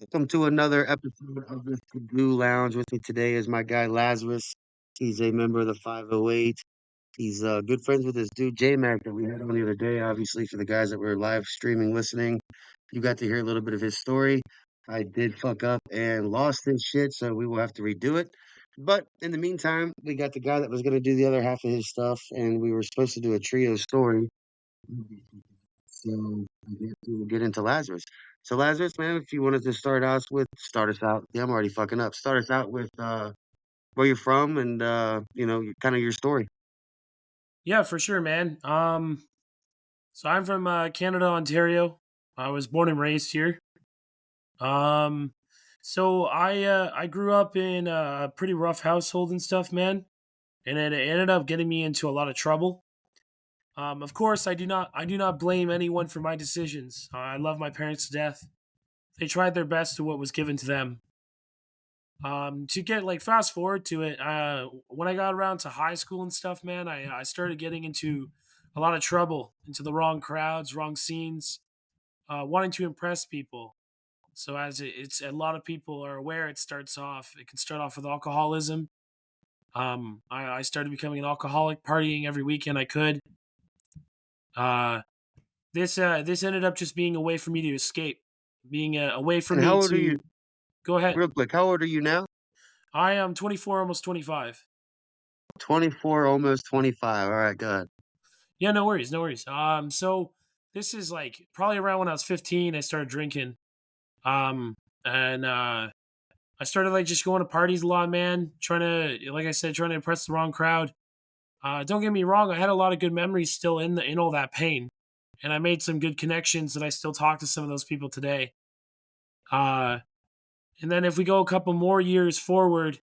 Welcome to another episode of the Skidoo Lounge. With me today is my guy Lazarus. He's a member of the 508. He's good friends with this dude J Mac that we had on the other day. Obviously, for the guys that were live streaming, listening, you got to hear a little bit of his story. I did fuck up and lost his shit, so we will have to redo it. But in the meantime, we got the guy that was going to do the other half of his stuff, and we were supposed to do a trio story. So I guess we'll get into Lazarus. So Lazarus, man, if you wanted to start us out. Yeah, I'm already fucking up. Start us out with where you're from and kind of your story. Yeah, for sure, man. So I'm from Canada, Ontario. I was born and raised here. Um, so I grew up in a pretty rough household and stuff, man, and it ended up getting me into a lot of trouble. Of course, I do not blame anyone for my decisions. I love my parents to death. They tried their best to what was given to them. To get like fast forward to it, when I got around to high school and stuff, man, I started getting into a lot of trouble, into the wrong crowds, wrong scenes, wanting to impress people. So as it's a lot of people are aware, it can start off with alcoholism. I started becoming an alcoholic, partying every weekend I could. Uh, this ended up just being a way for me to escape, being a way for And me how old are you? to go ahead. Real quick, how old are you now? I am 24, almost 25. 24, almost 25. All right, good. Yeah, no worries, no worries. So this is like probably around when I was 15, I started drinking. And I started like just going to parties a lot, man. Trying to, like I said, trying to impress the wrong crowd. Don't get me wrong, I had a lot of good memories still in all that pain, and I made some good connections that I still talk to some of those people today. Uh, and then if we go a couple more years forward,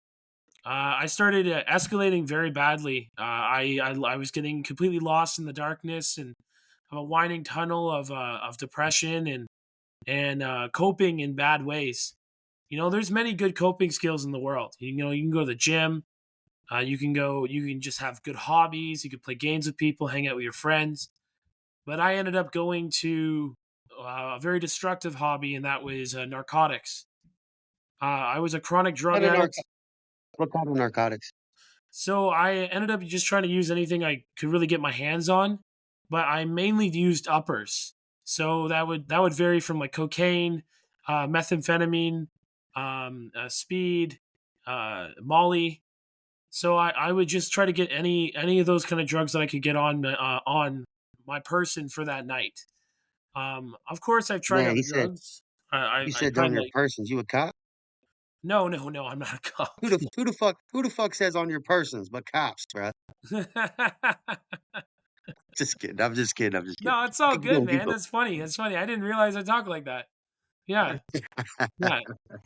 I started escalating very badly. I was getting completely lost in the darkness and a winding tunnel of depression and coping in bad ways. You know, there's many good coping skills in the world. You know, you can go to the gym. You can just have good hobbies. You can play games with people, hang out with your friends. But I ended up going to a very destructive hobby, and that was narcotics. I was a chronic drug What kind of addict. what kind of narcotics? So I ended up just trying to use anything I could really get my hands on, but I mainly used uppers. So that would vary from like cocaine, methamphetamine, speed, Molly. So I would just try to get any of those kind of drugs that I could get on my person for that night. Of course, I've tried Man, other he said drugs. I you I said on tried your like persons. You a cop? no, no, no. I'm not a cop. Who the fuck says on your persons but cops, bruh? Just kidding. I'm just kidding. I'm just kidding. No, it's all Keep good, going. Keep man. going. That's funny. That's funny. I didn't realize I talk like that. Yeah, yeah.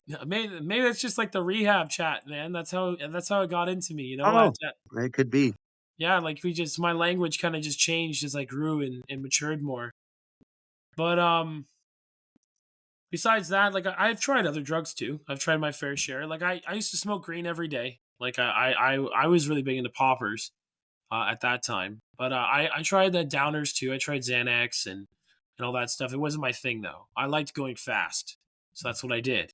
Yeah, maybe it's just like the rehab chat, man. That's how it got into me. You know, Oh, it could be. yeah, like we just my language kind of just changed as I grew and matured more. But besides that, like I've tried other drugs too. I've tried my fair share. Like I used to smoke green every day. Like I was really big into poppers at that time. But I tried the downers too. I tried Xanax and all that stuff. It wasn't my thing though. I liked going fast, so that's what I did.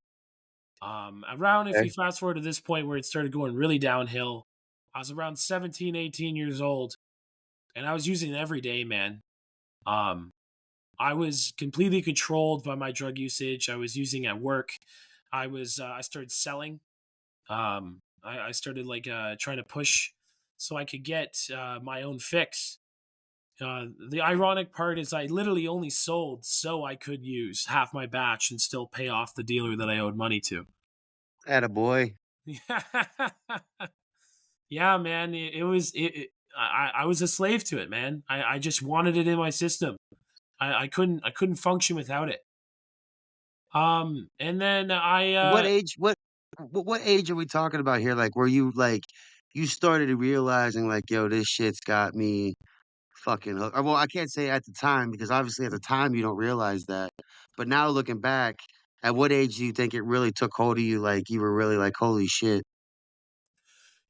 Around if Okay. you fast forward to this point where it started going really downhill, I was around 17, 18 years old, and I was using it every day, man. Um, I was completely controlled by my drug usage. I was using at work. I started selling. I started like trying to push so I could get my own fix. The ironic part is I literally only sold so I could use half my batch and still pay off the dealer that I owed money to. Attaboy. Yeah, man, I was a slave to it, man. I just wanted it in my system. I couldn't function without it. And then What age? What age are we talking about here? Like, where you like you started realizing like, yo, this shit's got me fucking hooked. Or, well, I can't say at the time because obviously at the time you don't realize that. But now looking back, at what age do you think it really took hold of you? Like you were really like, holy shit.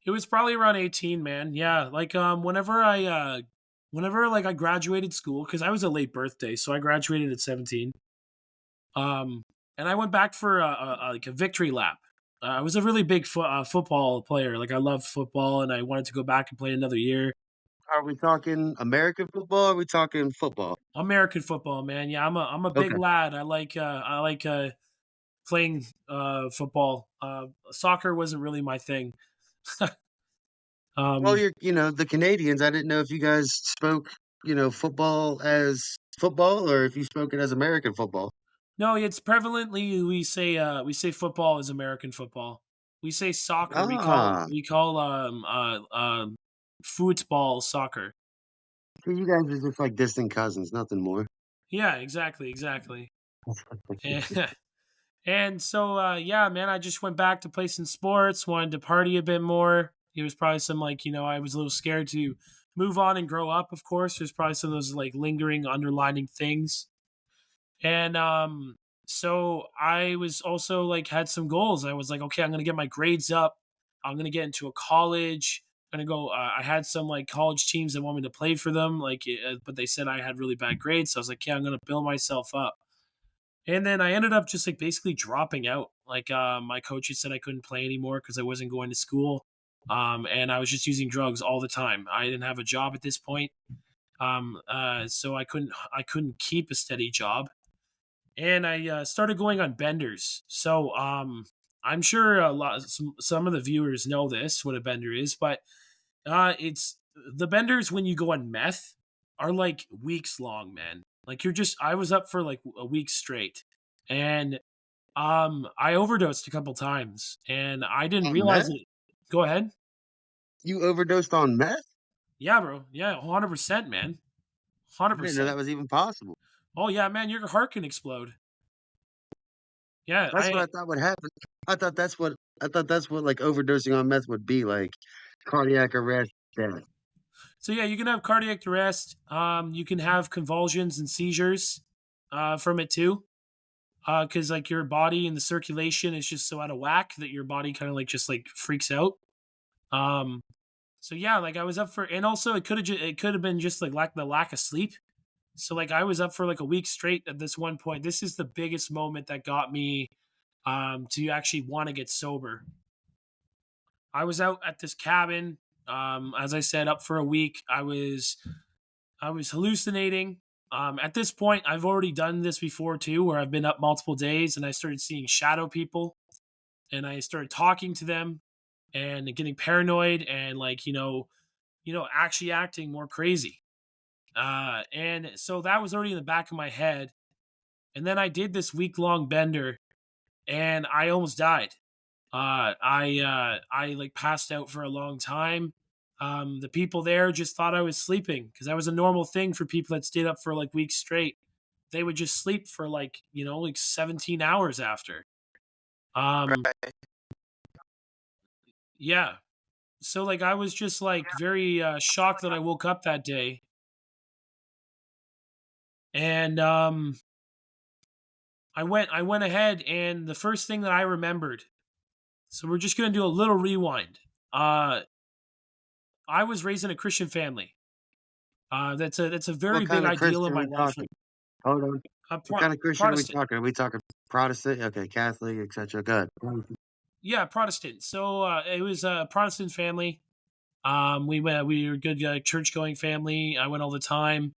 it was probably around 18, man. Yeah, like whenever like I graduated school cuz I was a late birthday, so I graduated at 17. Um and I went back for like a victory lap. I was a really big football player. Like I loved football, and I wanted to go back and play another year. Are we talking American football? Or are we talking football? American football, man. Yeah, I'm a big Okay. lad. I like playing football. Soccer wasn't really my thing. Well, um, the Canadians. I didn't know if you guys spoke, football as football or if you spoke it as American football. no, it's prevalently we say football is American football. We say soccer. Ah, We call football soccer. so you guys are just like distant cousins, nothing more. Yeah, exactly, exactly. And, and so yeah, man, I just went back to play some sports. Wanted to party a bit more. It was probably some like I was a little scared to move on and grow up. Of course, there's probably some of those like lingering, underlining things. And so I was also like had some goals. I was like, okay, I'm gonna get my grades up. I'm gonna get into a college. I'm gonna go. I had some like college teams that want me to play for them, like, but they said I had really bad grades. So I was like, yeah, I'm gonna build myself up. And then I ended up just like basically dropping out. Like my coaches said I couldn't play anymore because I wasn't going to school. And I was just using drugs all the time. I didn't have a job at this point. So I couldn't keep a steady job, and I started going on benders. So I'm sure some of the viewers know this what a bender is, but it's the benders when you go on meth are like weeks long, man. Like I was up for like a week straight, and I overdosed a couple times, and I didn't On realize meth? it. Go ahead. You overdosed on meth? Yeah, bro. Yeah, 100%, man. I didn't know 100%. that was even possible. Oh yeah, man, your heart can explode. Yeah, That's what I thought would happen. I thought that's what like overdosing on meth would be like, cardiac arrest, death. So yeah, you can have cardiac arrest. You can have convulsions and seizures from it too, because like your body and the circulation is just so out of whack that your body kind of like just like freaks out. Um, so yeah, like I was up for, and also it could have been just like the lack of sleep. So like I was up for like a week straight at this one point. This is the biggest moment that got me to actually want to get sober. I was out at this cabin. As I said, up for a week. I was hallucinating. At this point, I've already done this before too, where I've been up multiple days and I started seeing shadow people, and I started talking to them and getting paranoid and like actually acting more crazy. And so that was already in the back of my head. And then I did this week long bender, and I almost died. I like passed out for a long time. The people there just thought I was sleeping because that was a normal thing for people that stayed up for like weeks straight. They would just sleep for like like 17 hours after. Um, yeah. So like I was just like very shocked that I woke up that day, and I went ahead, and the first thing that I remembered. So we're just gonna do a little rewind. Uh, I was raised in a Christian family. That's a What very big kind of ideal in Christian are my we life. talking? Hold on. What kind of Christian are we Protestant. talking? Are we talking Protestant? Okay, Catholic, etc. Good. Yeah, Protestant. So it was a Protestant family. We were a good church going family. I went all the time.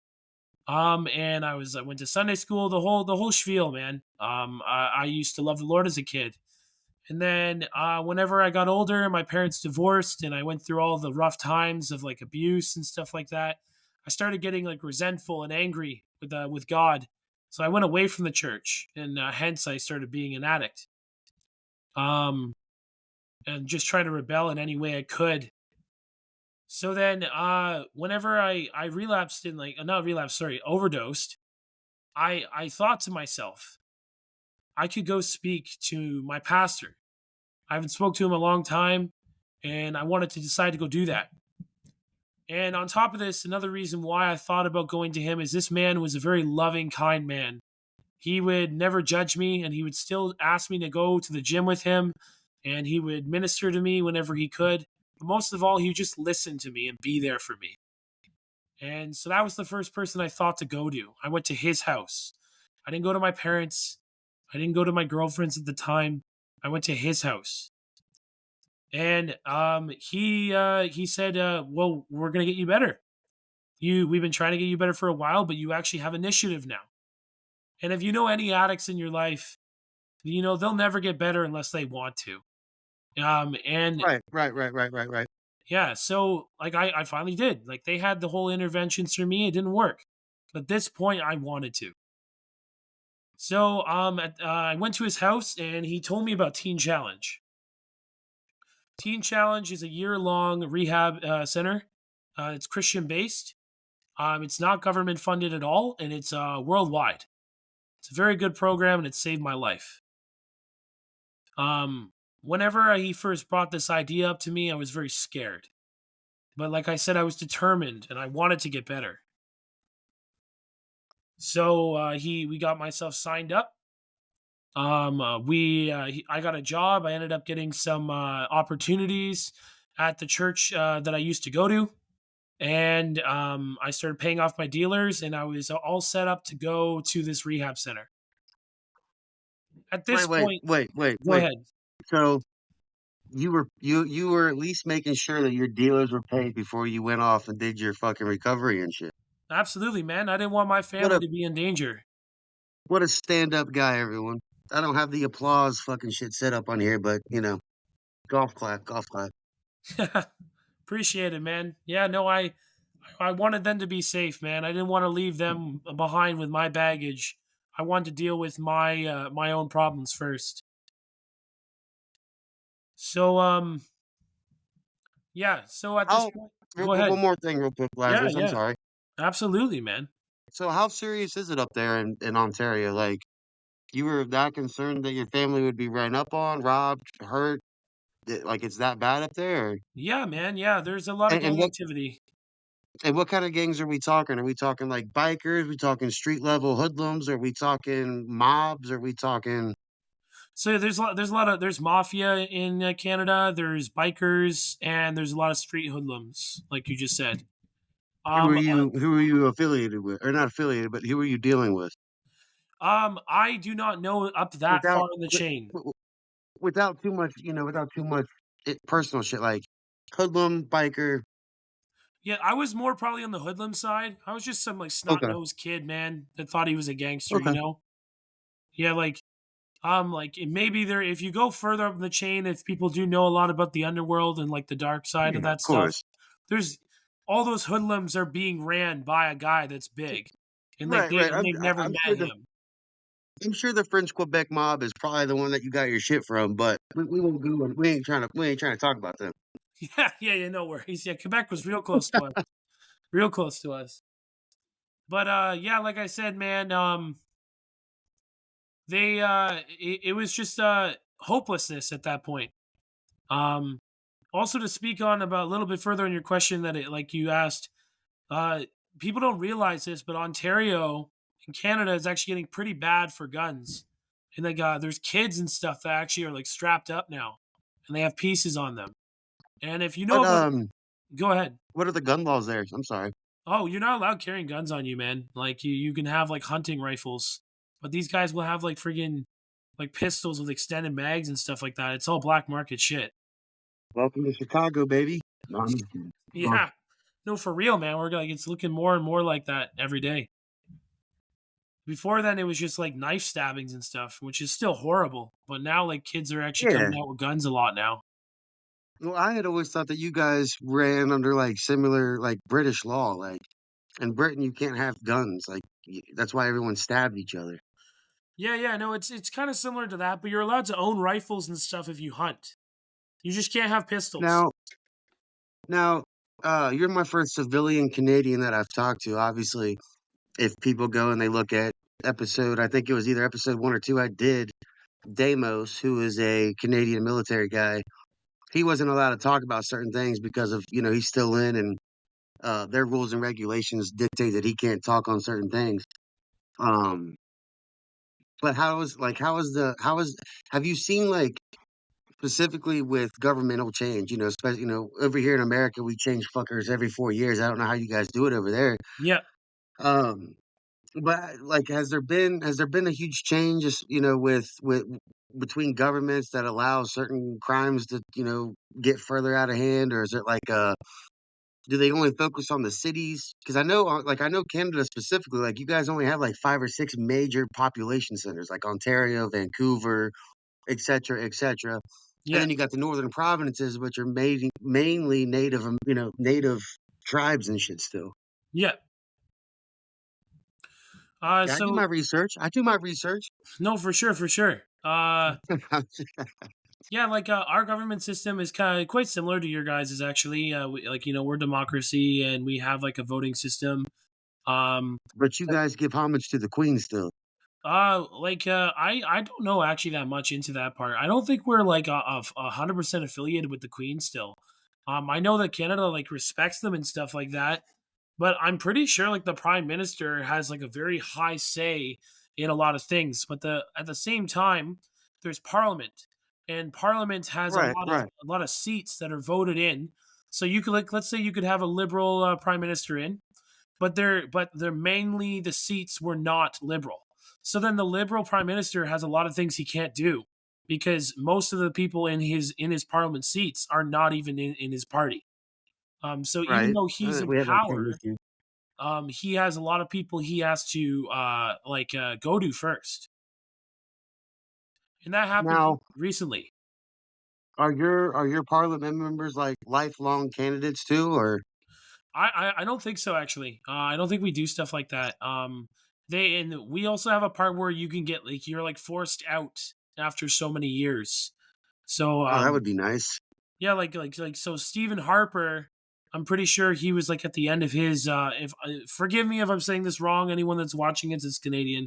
And I went to Sunday school. The whole spiel, man. I used to love the Lord as a kid. And then whenever I got older, my parents divorced, and I went through all the rough times of like abuse and stuff like that. I started getting like resentful and angry with God, so I went away from the church, and hence I started being an addict. Um, and just trying to rebel in any way I could. So then, whenever I relapsed in like not relapsed, sorry, overdosed, I thought to myself, I could go speak to my pastor. I haven't spoke to him in a long time, and I wanted to decide to go do that. And on top of this, another reason why I thought about going to him is this man was a very loving, kind man. He would never judge me, and he would still ask me to go to the gym with him, and he would minister to me whenever he could. But most of all, he would just listen to me and be there for me. And so that was the first person I thought to go to. I went to his house. I didn't go to my parents. I didn't go to my girlfriend's at the time. I went to his house. And he said, "Well, we're gonna get you better. We've been trying to get you better for a while, but you actually have initiative now. And if you know any addicts in your life, they'll never get better unless they want to. And Right, right, right, right, right, right. yeah, so like I finally did. Like they had the whole interventions for me, it didn't work. But at this point, I wanted to. So I went to his house and he told me about Teen Challenge. Teen Challenge is a year-long rehab center. It's Christian based. It's not government funded at all, and it's worldwide. It's a very good program, and it saved my life. Whenever he first brought this idea up to me, I was very scared. But like I said, I was determined, and I wanted to get better. So we got myself signed up. I got a job. I ended up getting some opportunities at the church that I used to go to, and I started paying off my dealers, and I was all set up to go to this rehab center. At Wait, this wait, point, wait, wait, go wait. ahead. So you were at least making sure that your dealers were paid before you went off and did your fucking recovery and shit. Absolutely, man. I didn't want my What family a to be in danger. what a stand up guy, everyone. I don't have the applause fucking shit set up on here, but golf clap, golf clap. Appreciate it, man. Yeah, no, I wanted them to be safe, man. I didn't want to leave them behind with my baggage. I wanted to deal with my own problems first. So yeah, so at this How point, go ahead. one more thing real quick, Yeah, Lazarus. I'm yeah. sorry. Absolutely, man. So how serious is it up there in Ontario? Like you were that concerned that your family would be ran up on, robbed, hurt? Like it's that bad up there? Yeah, man. Yeah, there's a lot of And, and gang what activity. and what kind of gangs are we talking? Are we talking like bikers? We talking street level hoodlums? Are we talking mobs? Are we talking So there's mafia in Canada. There's bikers and there's a lot of street hoodlums, like you just said. who are Um, uh, you affiliated with? Or not affiliated, but who are you dealing with? I do not know up that Without far in the wi- chain. w- without too much, without too much personal shit like hoodlum, biker. Yeah, I was more probably on the hoodlum side. I was just some like snot Okay. nosed kid, man, that thought he was a gangster. Okay. Yeah, maybe there. If you go further up the chain, if people do know a lot about the underworld and like the dark side of Yeah, of that stuff, course. there's all those hoodlums are being ran by a guy that's big, and like Right, right. they've never I'm met sure the him. I'm sure the French Quebec mob is probably the one that you got your shit from, but we won't go and we ain't trying to talk about them. Yeah, yeah, yeah. No worries. Yeah, Quebec was real close to us, real close to us. But yeah, like I said, man, it was just hopelessness at that point. Um, Also to speak on about a little bit further on your question that like you asked, uh, people don't realize this, but Ontario in Canada is actually getting pretty bad for guns, and like there's kids and stuff that actually are like strapped up now, and they have pieces on them. And if you know But about, go ahead. what are the gun laws there? I'm sorry. Oh, you're not allowed carrying guns on you, man. Like you can have like hunting rifles, but these guys will have like friggin' like pistols with extended mags and stuff like that. It's all black market shit. Welcome to Chicago, baby. No, I'm just kidding. Go Yeah, no, for real, man. We're like it's looking more and more like that every day. Before then, it was just like knife stabbings and stuff, which is still horrible. But now, like kids are actually Yeah. coming out with guns a lot now. Well, I had always thought that you guys ran under like similar like British law. Like in Britain, you can't have guns. Like that's why everyone stabbed each other. Yeah, yeah, no, it's kind of similar to that, but you're allowed to own rifles and stuff if you hunt. You just can't have pistols. Now, now, you're my first civilian Canadian that I've talked to. Obviously, if people go and they look at episode, I think it was either episode 1 or 2, I did. Damos, who is a Canadian military guy, he wasn't allowed to talk about certain things because of he's still in and their rules and regulations dictate that he can't talk on certain things. Um, but how is have you seen like specifically with governmental change? Especially over here in America we change fuckers every 4 years. I don't know how you guys do it over there. Yeah. Um, But like, has there been a huge change, just, with between governments that allow certain crimes to, get further out of hand, or is it like do they only focus on the cities? Because I know Canada specifically, like you guys only have like five or six major population centers, like Ontario, Vancouver, et cetera, et cetera. And Yeah, then you got the northern provinces, which are mainly native, native tribes and shit still. yeah. Yeah, I do my So research. I do my research. no, for sure, for sure. Yeah, like our government system is kind of quite similar to your guys's. Actually, like we're democracy and we have like a voting system. Um, But you guys give homage to the queen still. I don't know actually that much into that part. I don't think we're like 100% affiliated with the Queen still. I know that Canada like respects them and stuff like that, but I'm pretty sure like the Prime Minister has like a very high say in a lot of things. But the at the same time, there's Parliament, and Parliament has Right, right, a lot of seats that are voted in. So you could like let's say you could have a liberal Prime Minister in, but they're mainly the seats were not liberal. So then the liberal prime minister has a lot of things he can't do because most of the people in his parliament seats are not even in his party. So even right. though he's in We have that same power, issue. he has a lot of people he has to go to first, and that happened Now, recently. are your parliament members like lifelong candidates too, or I don't think so actually. I don't think we do stuff like that. We also have a part where you can get like you're like forced out after so many years. So oh, that would be nice. yeah, like so Stephen Harper, I'm pretty sure he was like at the end of his if forgive me if I'm saying this wrong, anyone that's watching it is Canadian,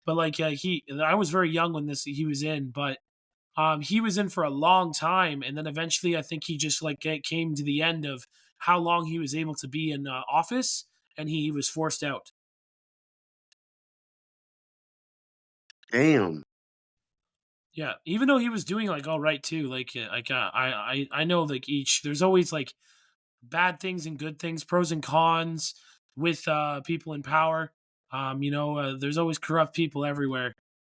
but like he I was very young when this he was in, but he was in for a long time, and then eventually I think he just like came to the end of how long he was able to be in office, and he was forced out. Damn. Yeah, even though he was doing like all right too, I know like each there's always like bad things and good things, pros and cons with people in power. There's always corrupt people everywhere.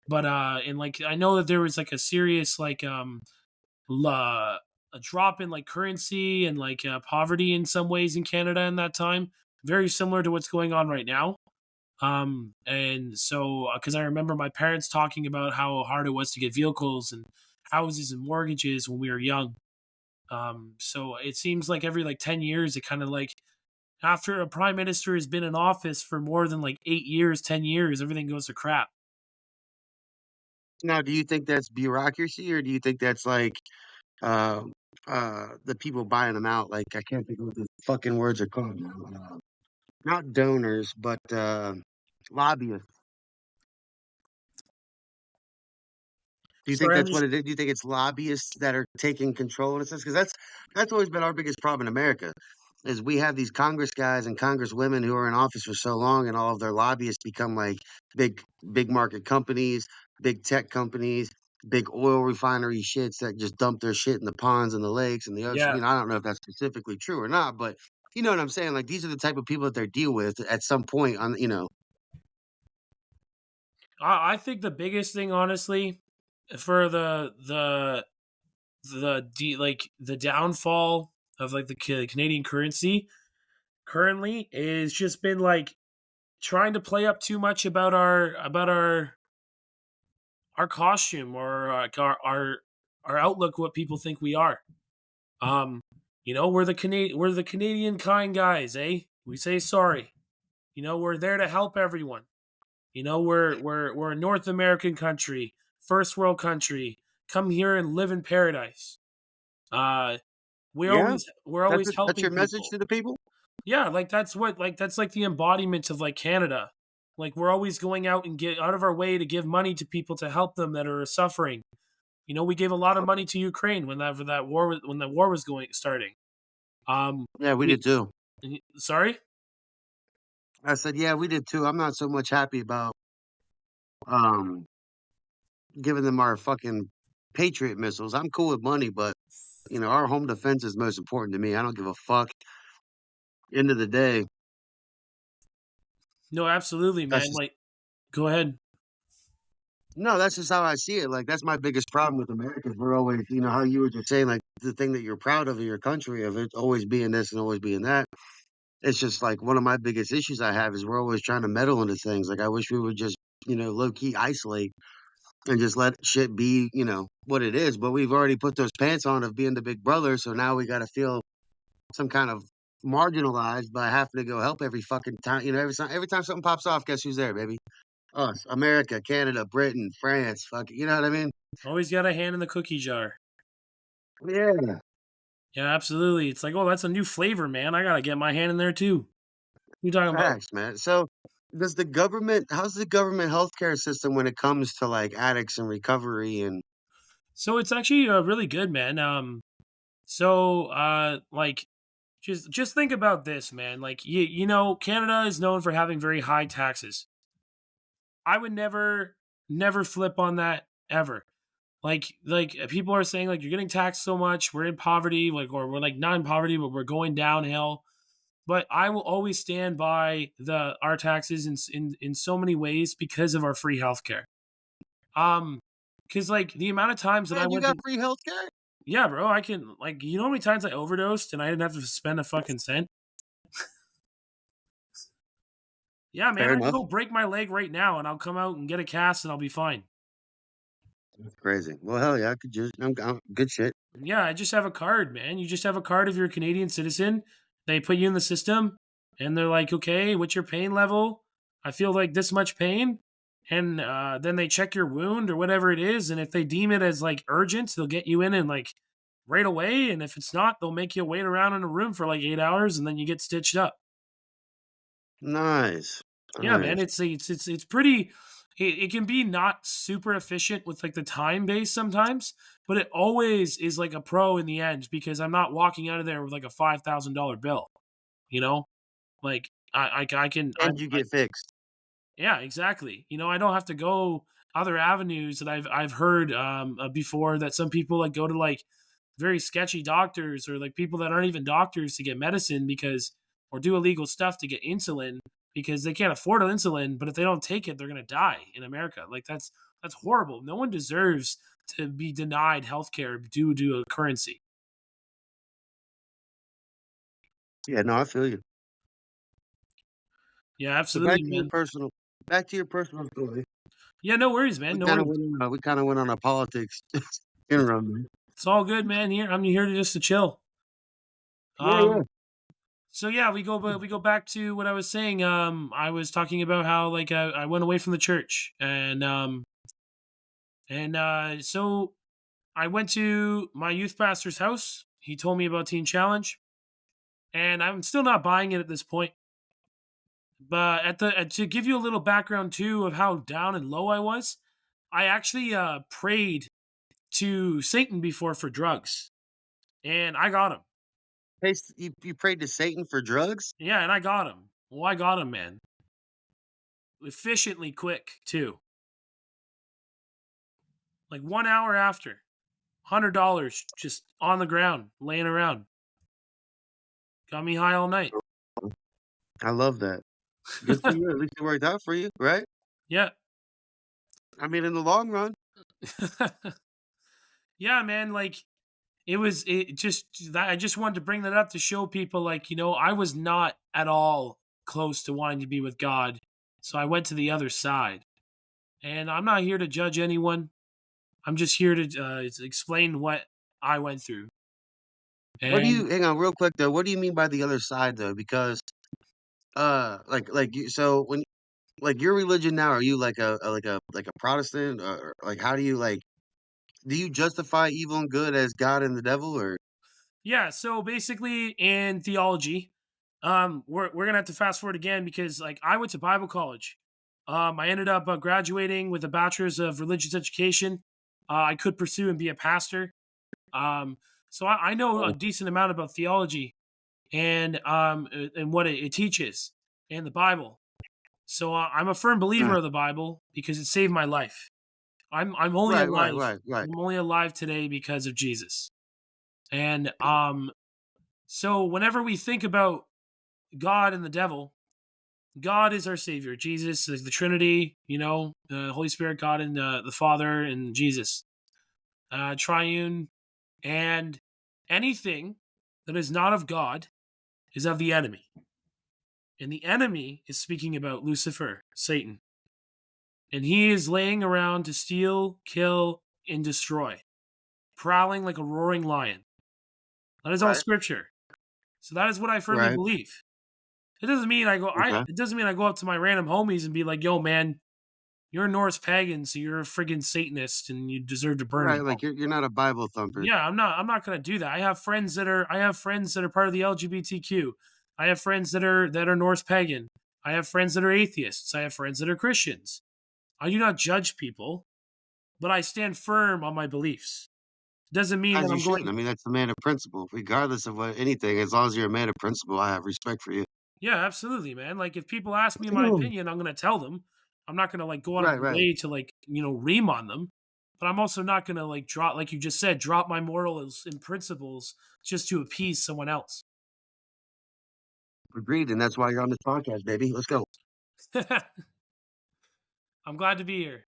But and like I know that there was like a serious a drop in like currency and like poverty in some ways in Canada in that time, very similar to what's going on right now. And so because I remember my parents talking about how hard it was to get vehicles and houses and mortgages when we were young. So it seems like every like 10 years, it kind of like after a prime minister has been in office for more than like 8 years, 10 years, everything goes to crap. Now, do you think that's bureaucracy, or do you think that's like uh the people buying them out? Like, I can't think of what the fucking words are called now. Not donors, but lobbyists. Do you think Sorry, I'm that's what just it is? Do you think it's lobbyists that are taking control in a sense? Because that's always been our biggest problem in America, is we have these Congress guys and Congress women who are in office for so long, and all of their lobbyists become like big market companies, big tech companies, big oil refinery shits that just dump their shit in the ponds and the lakes and the ocean. yeah. I don't know if that's specifically true or not, but you know what I'm saying? Like, these are the type of people that they deal with at some point on. I think the biggest thing, honestly, for the downfall of like the Canadian currency currently is just been like trying to play up too much about our costume or our outlook, what people think we are. Um, we're the Canadian kind guys, eh? We say sorry. We're there to help everyone. We're a North American country, first world country. Come here and live in paradise. Uh, Yeah, we're that's always that's helping your message people. to the people. Yeah, like that's like the embodiment of like Canada. Like we're always going out and get out of our way to give money to people to help them that are suffering. We gave a lot of money to Ukraine when that war was going starting. Yeah, we We did too. sorry. I said, yeah, we did too. I'm not so much happy about um giving them our fucking Patriot missiles. I'm cool with money, but our home defense is most important to me. I don't give a fuck. End of the day, No, absolutely, That's man. just Like, go ahead. no, that's just how I see it. Like that's my biggest problem with America. Is we're always, you know, how you were just saying, like the thing that you're proud of your country, of it always being this and always being that. It's just like one of my biggest issues I have is we're always trying to meddle into things. Like I wish we would just, you know, low key isolate and just let shit be, you know, what it is. But we've already put those pants on of being the big brother, so now we got to feel some kind of marginalized by having to go help every fucking time. You know, every time something pops off, guess who's there, baby? Us, America, Canada, Britain, France. Fuck, you know what I mean? Always got a hand in the cookie jar. Yeah, Yeah, absolutely. It's like, oh, that's a new flavor, man. I gotta get my hand in there too. You talking about? facts, man. So, does the government? How's the government healthcare system when it comes to like addicts and recovery and So it's actually really good, man. Like, just think about this, man. Like, you know, Canada is known for having very high taxes. I would never flip on that ever. Like people are saying like you're getting taxed so much, we're in poverty, like or we're like not in poverty, but we're going downhill. But I will always stand by the our taxes in so many ways because of our free healthcare. Um, because like the amount of times that I man, you went got to, free healthcare? yeah, bro, I can like you know how many times I overdosed and I didn't have to spend a fucking cent. Yeah, man, Fair I can enough. go break my leg right now and I'll come out and get a cast and I'll be fine. That's crazy. Well, hell yeah, I could just, I'm good shit. Yeah, I just have a card, man. You just have a card if you're a Canadian citizen. They put you in the system and they're like, okay, what's your pain level? I feel like this much pain. And then they check your wound or whatever it is. And if they deem it as like urgent, they'll get you in and like right away. And if it's not, they'll make you wait around in a room for like 8 hours and then you get stitched up. Nice, Yeah, man, nice. it's pretty. It can be not super efficient with like the time base sometimes, but it always is like a pro in the end because I'm not walking out of there with like a $5,000 bill. You know, like I can And you I get fixed. yeah, exactly. You know, I don't have to go other avenues that I've heard before that some people like go to like very sketchy doctors or like people that aren't even doctors to get medicine because or do illegal stuff to get insulin because they can't afford insulin, but if they don't take it, they're gonna die in America. Like that's horrible. No one deserves to be denied healthcare due to a currency. Yeah, no, I feel you. Yeah, So absolutely, man. back to your personal story. Yeah, no worries, man. No worries. We kind of went on a politics in run. It's all good, man. Here I'm here to just to chill. Yeah, yeah. Um, So yeah, we go back to what I was saying. I was talking about how like I went away from the church, and so I went to my youth pastor's house. He told me about Teen Challenge, and I'm still not buying it at this point. But to give you a little background too of how down and low I was, I actually prayed to Satan before for drugs, and I got him. You prayed to Satan for drugs? Yeah, and I got him. Well, I got him, man, efficiently quick too. Like 1 hour after. $100 just on the ground, laying around. Got me high all night. I love that. Good for you. At least it worked out for you, right? Yeah. I mean, in the long run. Yeah, man, like it just that I just wanted to bring that up to show people like, you know, I was not at all close to wanting to be with God. So I went to the other side. And I'm not here to judge anyone. I'm just here to explain what I went through. What do And you hang on real quick though? What do you mean by the other side though? Because like you so when like your religion now, are you like a Protestant or like how do you like do you justify evil and good as God and the devil or yeah, so basically in theology, we're gonna have to fast forward again because like I went to Bible college. I ended up graduating with a bachelor's of religious education. I could pursue and be a pastor. Um, so I know a decent amount about theology and what it teaches and the Bible. So I'm a firm believer Mm. of the Bible because it saved my life. I'm only Right, right, alive. right, right. I'm only alive today because of Jesus. And. So whenever we think about God and the devil, God is our Savior. Jesus is the Trinity, Holy Spirit, God, and the Father, and Jesus, triune. And anything that is not of God is of the enemy. And the enemy is speaking about Lucifer, Satan. And he is laying around to steal, kill, and destroy, prowling like a roaring lion. That is all Right. scripture. So that is what I firmly Right. believe. It doesn't mean I go. Okay. It doesn't mean I go up to my random homies and be like, "Yo, man, you're a Norse pagan, so you're a friggin' Satanist, and you deserve to burn in Right. hell." Like you're not a Bible thumper. Yeah, I'm not gonna do that. I have friends that are part of the LGBTQ. I have friends that are Norse pagan. I have friends that are atheists. I have friends that are Christians. I do not judge people, but I stand firm on my beliefs. Doesn't mean As that you I'm should. going. I mean, that's the man of principle. Regardless of what anything, as long as you're a man of principle, I have respect for you. Yeah, absolutely, man. Like if people ask me my opinion, I'm gonna tell them. I'm not gonna like go out of Right, my right. way to like ream on them. But I'm also not gonna like drop, like you just said, drop my morals and principles just to appease someone else. Agreed. And that's why you're on this podcast, baby. Let's go. I'm glad to be here.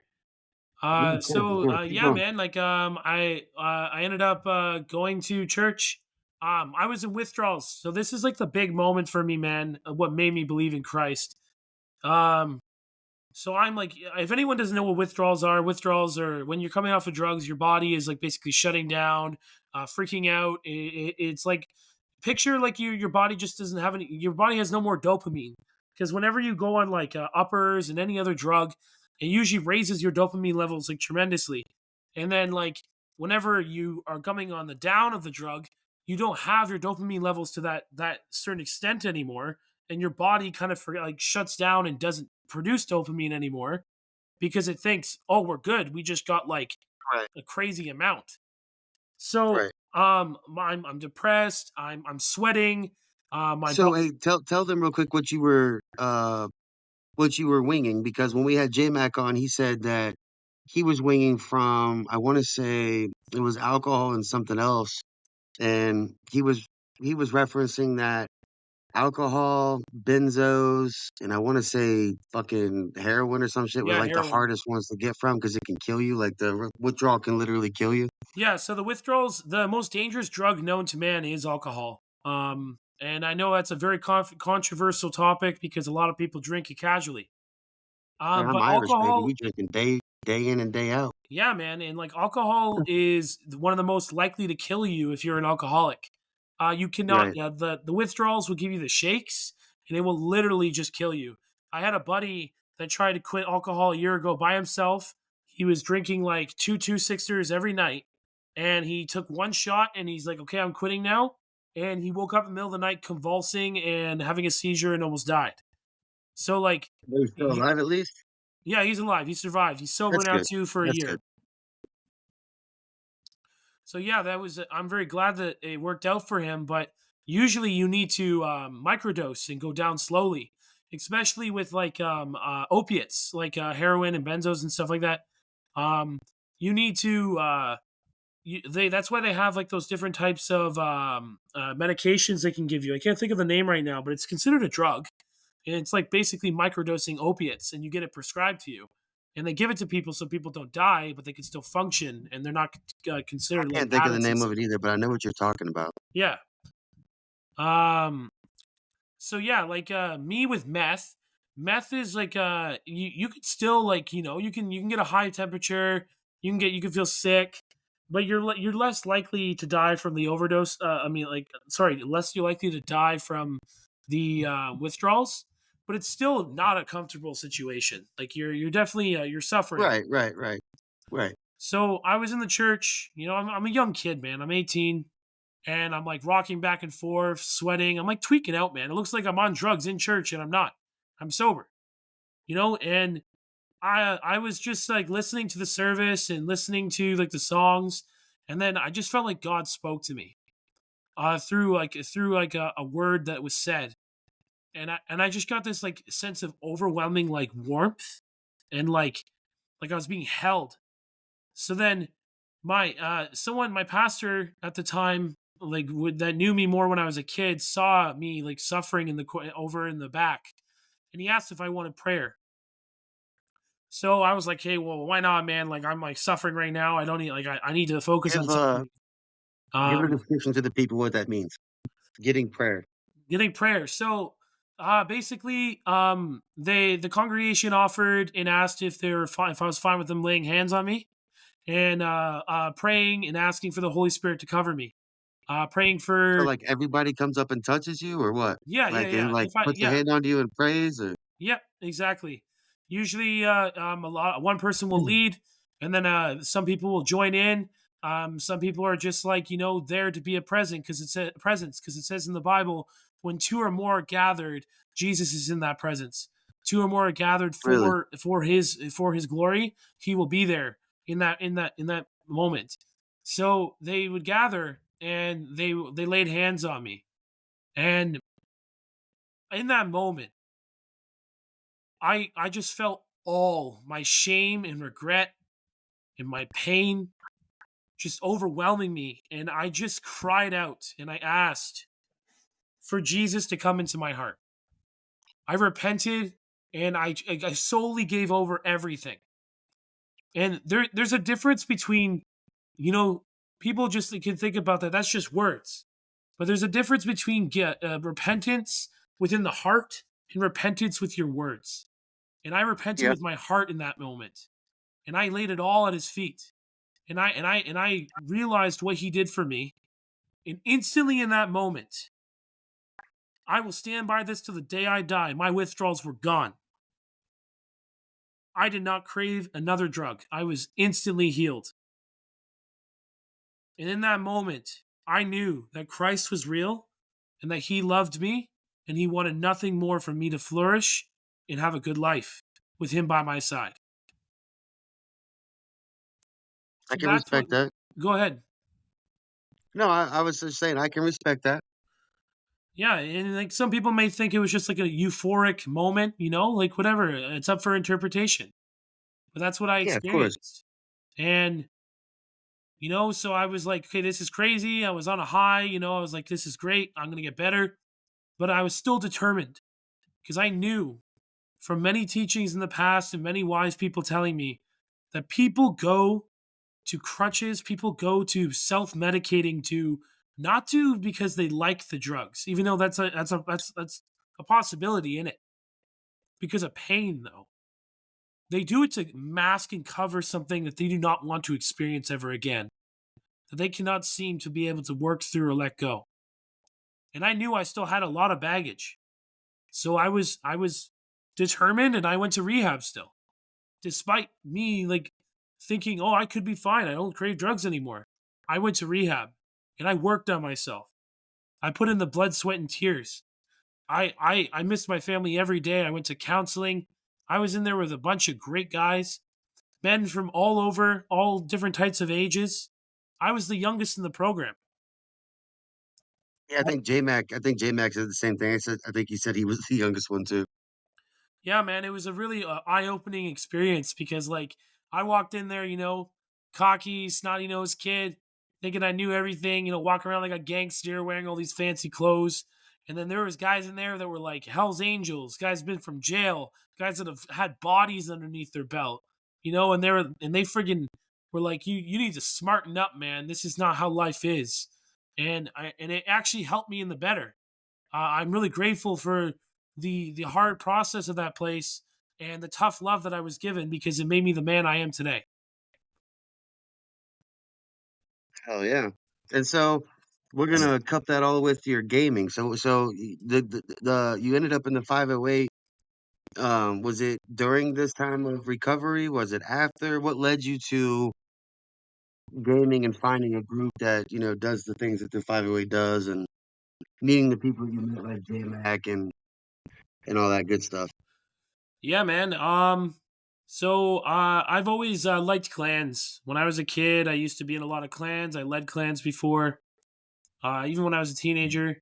Yeah, of course, of course. Keep Yeah, going. man. Like I ended up going to church. I was in withdrawals, so this is like the big moment for me, man. Of what made me believe in Christ. Um, So I'm like, if anyone doesn't know what withdrawals are when you're coming off of drugs, your body is like basically shutting down, freaking out. It's like picture like your body just doesn't have any. Your body has no more dopamine because whenever you go on like uppers and any other drug, it usually raises your dopamine levels like tremendously. And then like whenever you are coming on the down of the drug, you don't have your dopamine levels to that certain extent anymore, and your body kind of like shuts down and doesn't produce dopamine anymore because it thinks, oh, we're good. We just got like Right, a crazy amount. So right. I'm depressed. I'm sweating. My So, body. hey, tell them real quick what you were winging, because when we had J Mac on, he said that he was winging from, I want to say it was alcohol and something else, and he was referencing that alcohol, benzos, and I want to say fucking heroin or some shit were Yeah, like the heroin. hardest ones to get from because it can kill you. Like the withdrawal can literally kill you. Yeah. So the withdrawals, the most dangerous drug known to man is alcohol. And I know that's a very controversial topic because a lot of people drink it casually. Man, I'm But Irish, baby. alcohol, We drinking day in and day out. yeah, man, and like alcohol is one of the most likely to kill you if you're an alcoholic. You cannot. Right. Yeah, the withdrawals will give you the shakes, and it will literally just kill you. I had a buddy that tried to quit alcohol a year ago by himself. He was drinking like two sixers every night, and he took one shot, and he's like, "Okay, I'm quitting now." And he woke up in the middle of the night convulsing and having a seizure and almost died. So like, Are you still he, alive at least? yeah, he's alive. He survived. He's sober That's now good. too for a That's year. good. So yeah, that was. I'm very glad that it worked out for him. But usually, you need to microdose and go down slowly, especially with like opiates, like heroin and benzos and stuff like that. Um, you need to. That's why they have like those different types of medications they can give you. I can't think of the name right now, but it's considered a drug, and it's like basically microdosing opiates, and you get it prescribed to you. And they give it to people so people don't die, but they can still function, and they're not I considered like can't think of the addicts and name of stuff. it either, but I know what you're talking about. Yeah. Um. So yeah, like me with meth. Meth is like you could still like you can get a high temperature. You can feel sick, but you're less likely to die from the overdose. I mean, like sorry, less you're likely to die from the withdrawals. But it's still not a comfortable situation. Like you're definitely you're suffering. Right, right, right, right. So I was in the church. I'm a young kid, man. I'm 18, and I'm like rocking back and forth, sweating. I'm like tweaking out, man. It looks like I'm on drugs in church, and I'm not. I'm sober, and I was just like listening to the service and listening to like the songs, and then I just felt like God spoke to me through like a word that was said, and I just got this like sense of overwhelming like warmth and like I was being held. So then my pastor at the time, that knew me more when I was a kid, saw me like suffering over in the back, and he asked if I wanted prayer. So I was like, hey, well, why not, man? Like I'm like suffering right now. I don't need like I need to focus Give on something. give a Um, description to the people what that means. Getting prayer. Getting prayer. So basically, the congregation offered and asked if they were fine, if I was fine with them laying hands on me and praying and asking for the Holy Spirit to cover me. Praying So for like everybody comes up and touches you or what? yeah, yeah, Like and yeah. like If I puts a yeah, hand on you and prays or Yep, exactly. Usually, one person will lead, and then some people will join in. Some people are just like there to be a present because it's a presence because it says in the Bible when two or more are gathered, Jesus is in that presence. Two or more are gathered really? for his glory. He will be there in that moment. So they would gather and they laid hands on me, and in that moment I just felt all my shame and regret and my pain just overwhelming me, and I just cried out and I asked for Jesus to come into my heart. I repented and I solely gave over everything. And there's a difference between you know people just can think about that. That's just words, but there's a difference between repentance within the heart and repentance with your words. And I repented Yeah. with my heart in that moment. And I laid it all at his feet. And I realized what he did for me. And instantly in that moment, I will stand by this till the day I die. My withdrawals were gone. I did not crave another drug. I was instantly healed. And in that moment, I knew that Christ was real and that he loved me and he wanted nothing more from me to flourish and have a good life with him by my side. I So can that's what respect that. go ahead. No, I was just saying I can respect that. Yeah, and like some people may think it was just like a euphoric moment, like whatever. It's up for interpretation. But that's what I Yeah, of course. experienced. And so I was like, okay, this is crazy. I was on a high, I was like, this is great. I'm going to get better. But I was still determined because I knew from many teachings in the past and many wise people telling me that people go to crutches, people go to self-medicating to not to because they like the drugs, even though that's a possibility in it. Because of pain though. They do it to mask and cover something that they do not want to experience ever again. That they cannot seem to be able to work through or let go. And I knew I still had a lot of baggage. So I was determined and I went to rehab still. Despite me like thinking, "Oh, I could be fine. I don't crave drugs anymore." I went to rehab and I worked on myself. I put in the blood, sweat and tears. I missed my family every day. I went to counseling. I was in there with a bunch of great guys, men from all over, all different types of ages. I was the youngest in the program. Yeah, I think J Mac said the same thing. I think he said he was the youngest one too. Yeah, man, it was a really eye-opening experience because, like, I walked in there, cocky, snotty-nosed kid, thinking I knew everything, walking around like a gangster, wearing all these fancy clothes. And then there was guys in there that were like Hell's Angels, guys been from jail, guys that have had bodies underneath their belt, and they friggin' were like, you need to smarten up, man. This is not how life is, and it actually helped me in the better. I'm really grateful for the hard process of that place and the tough love that I was given because it made me the man I am today. Hell yeah. And so we're gonna cup that all with your gaming. The you ended up in the 508. Was it during this time of recovery? Was it after? What led you to gaming and finding a group that, does the things that the 508 does and meeting the people you met like J Mac and all that good stuff? Yeah, man. I've always liked clans. When I was a kid, I used to be in a lot of clans. I led clans before, even when I was a teenager.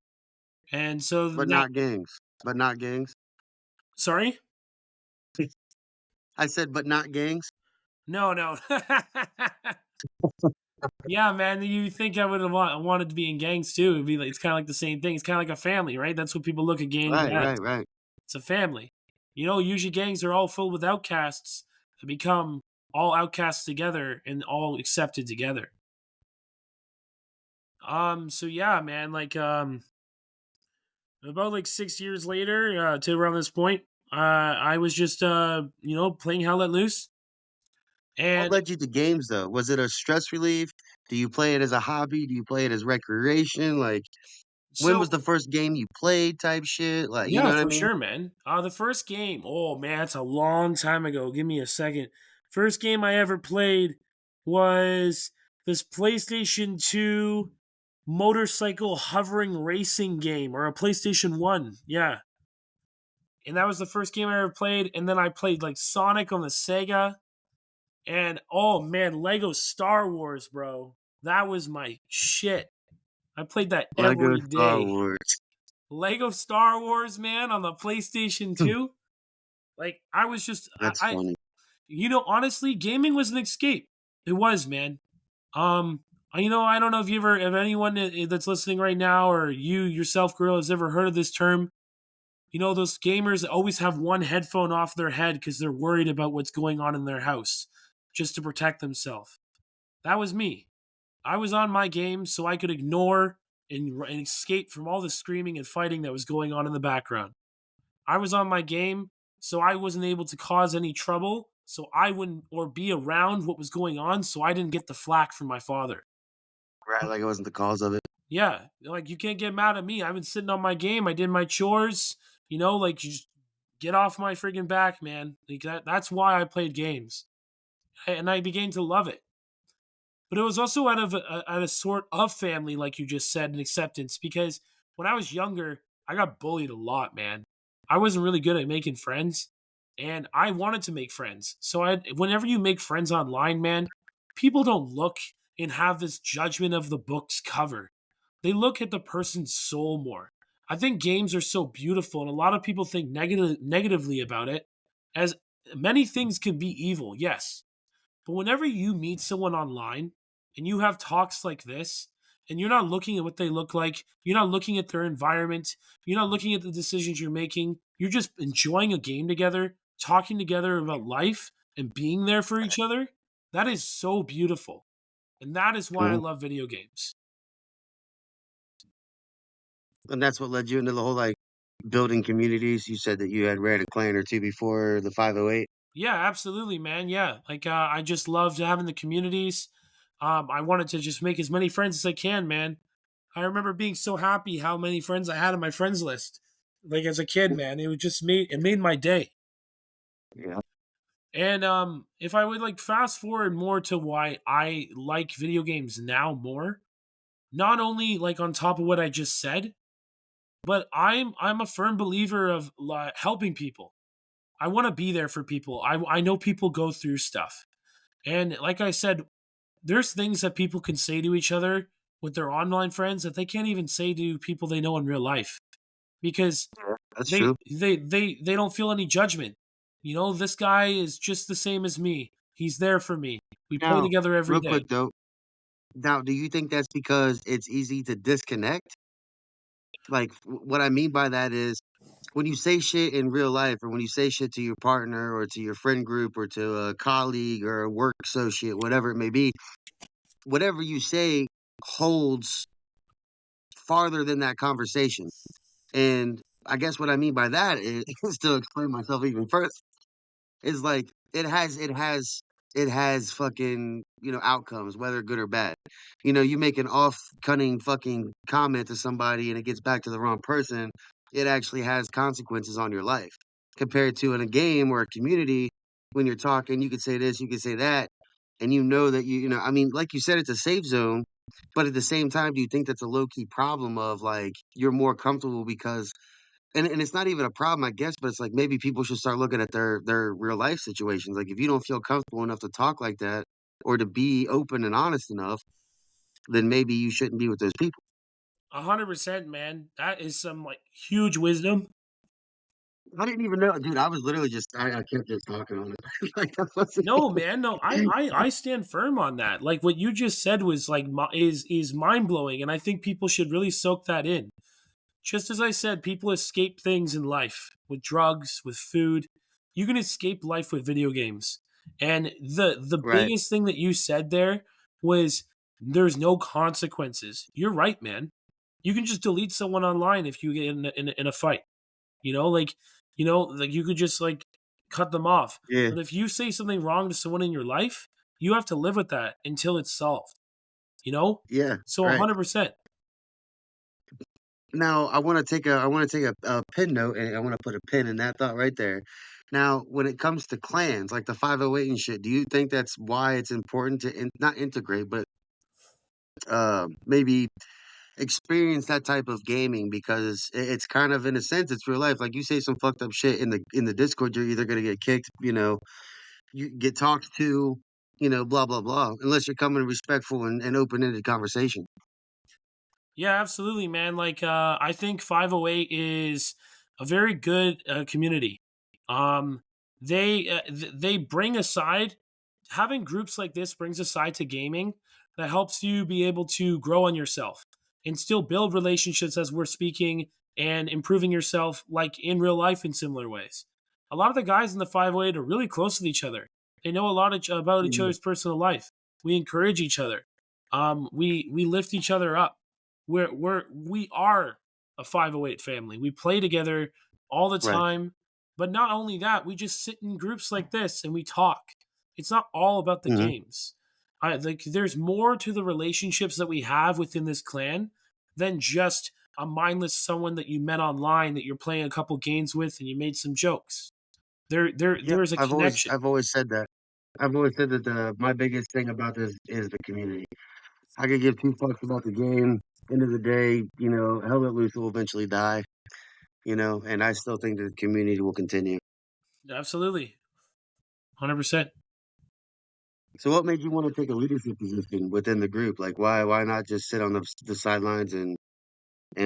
And so But that, not gangs. But not gangs. sorry, I said, but not gangs. no, no. Yeah, man. You think I would have wanted to be in gangs too? It's kind of like the same thing. It's kind of like a family, right? That's what people look at gangs Right, as. right, right. It's a family. Usually gangs are all filled with outcasts that become all outcasts together and all accepted together. So yeah, man, like about like 6 years later, to around this point, I was just playing Hell Let Loose. What And led you to games though? Was it a stress relief? Do you play it as a hobby? Do you play it as recreation? Like, when was so the first game you played type shit? Like, you know yeah, what I for mean? sure, man. The first game, oh man, it's a long time ago. Give me a second. First game I ever played was this PlayStation 2 motorcycle hovering racing game, or a PlayStation 1. Yeah. And that was the first game I ever played. And then I played like Sonic on the Sega. And oh man, Lego Star Wars, bro. That was my shit. I played that Lego every Star day. Wars. Lego Star Wars, man, on the PlayStation 2. Like I was just That's funny. honestly, gaming was an escape. It was, man. Um I don't know if anyone that's listening right now, or you yourself, girl, has ever heard of this term. Those gamers always have one headphone off their head because they're worried about what's going on in their house, just to protect themselves. That was me. I was on my game so I could ignore and escape from all the screaming and fighting that was going on in the background. I was on my game so I wasn't able to cause any trouble, so I wouldn't, or be around what was going on, so I didn't get the flack from my father. Right, like it wasn't the cause of it. Yeah, like you can't get mad at me. I've been sitting on my game. I did my chores. Like you just get off my friggin' back, man. Like that's why I played games, and I began to love it. But it was also out of sort of family, like you just said, and acceptance. Because when I was younger, I got bullied a lot, man. I wasn't really good at making friends, and I wanted to make friends. So whenever you make friends online, man, people don't look and have this judgment of the book's cover. They look at the person's soul more. I think games are so beautiful, and a lot of people think negatively about it. As many things can be evil, yes, but whenever you meet someone online and you have talks like this, and you're not looking at what they look like, you're not looking at their environment, you're not looking at the decisions you're making, you're just enjoying a game together, talking together about life, and being there for each other, that is so beautiful. And that is why I Mhm. love video games. And that's what led you into the whole like building communities. You said that you had ran a clan or two before the 508. Yeah, absolutely, man. Yeah. Like, I just loved having the communities. I wanted to just make as many friends as I can, man. I remember being so happy how many friends I had on my friends list. Like as a kid, man, it made my day. Yeah. And if I would like fast forward more to why I like video games now more, not only like on top of what I just said, but I'm a firm believer of helping people. I want to be there for people. I know people go through stuff. And like I said, there's things that people can say to each other with their online friends that they can't even say to people they know in real life, because That's they true. they don't feel any judgment. This guy is just the same as me. He's there for me. We play Now, together every real day. quick though, now do you think that's because it's easy to disconnect? Like what I mean by that is when you say shit in real life, or when you say shit to your partner or to your friend group or to a colleague or a work associate, whatever it may be, whatever you say holds farther than that conversation. And I guess what I mean by that is to explain myself even further is like it has fucking, outcomes, whether good or bad. You make an off cunning fucking comment to somebody and it gets back to the wrong person, it actually has consequences on your life. Compared to in a game or a community, when you're talking, you could say this, you could say that, and you know that I mean, like you said, it's a safe zone, but at the same time, do you think that's a low key problem of like you're more comfortable because and it's not even a problem, I guess, but it's like maybe people should start looking at their real life situations. Like if you don't feel comfortable enough to talk like that or to be open and honest enough, then maybe you shouldn't be with those people. 100%, man. That is some like huge wisdom. I didn't even know, dude. I was literally just I kept just talking on it. Like that wasn't No, man, no, I stand firm on that. Like what you just said was like is mind blowing, and I think people should really soak that in. just as I said, people escape things in life with drugs, with food. You can escape life with video games. And the Right. biggest thing that you said there was there's no consequences. You're right, man. You can just delete someone online if you get in a fight. You know, like you could just like cut them off. Yeah. But if you say something wrong to someone in your life, you have to live with that until it's solved. You know? Yeah. So Right. 100%. Now I want to take a pin note and I want to put a pin in that thought right there. Now, when it comes to clans like the 508 and shit, do you think that's why it's important to not integrate, but maybe experience that type of gaming because it's kind of in a sense it's real life. Like you say some fucked up shit in the Discord, you're either gonna get kicked, you get talked to, blah blah blah. Unless you're coming respectful and open ended conversation. Yeah, absolutely, man. Like, I think 508 is a very good community. Um, they bring aside having groups like this brings aside to gaming that helps you be able to grow on yourself and still build relationships as we're speaking and improving yourself like in real life in similar ways. A lot of the guys in the 508 are really close with each other. They know a lot about each Mhm. other's personal life. We encourage each other. We lift each other up. We are a 508 family. We play together all the Right. time. But not only that, we just sit in groups like this and we talk. It's not all about the Hmm. games. Like there's more to the relationships that we have within this clan than just a mindless someone that you met online that you're playing a couple games with and you made some jokes. Yeah, There is a connection. I've always said that. I've always said that the my biggest thing about this is the community. I could give two fucks about the game. End of the day, Hell Let Loose will eventually die, and I still think that the community will continue. Absolutely. 100%. So what made you want to take a leadership position within the group? Like why not just sit on the sidelines and